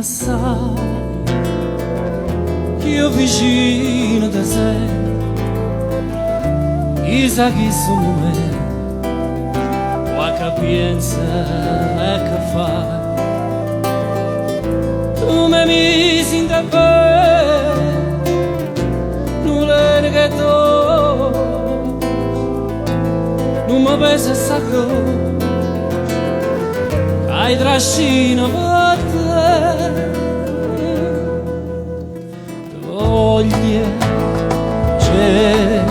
sai che io vicino da sé e sa che sono me qua capienza e che fai tu mi misi in da nulla che tu non mi pesa sacco hai trascino per te voglia c'è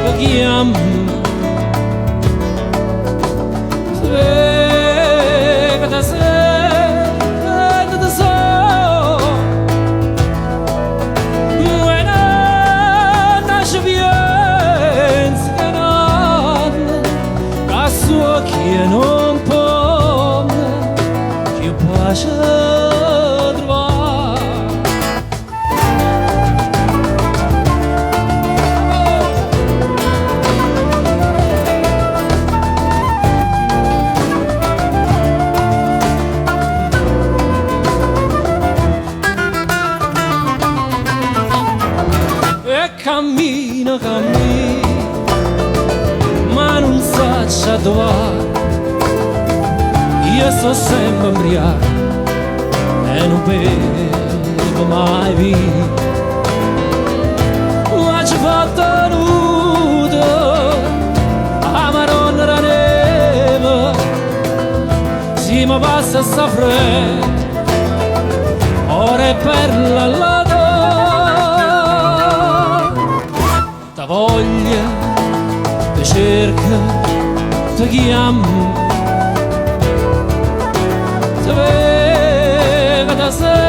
che chiama se che da sé che da so non nasce pienza che non a suo che non può che pace trovare cammino, ma non so dove io sto sempre ubriaco e non bevo mai via ma ci fa tenuto a Maronna la neve si mi passa sta fredda ore per la voglia ti cerca, ti chiama, ti vede da sé.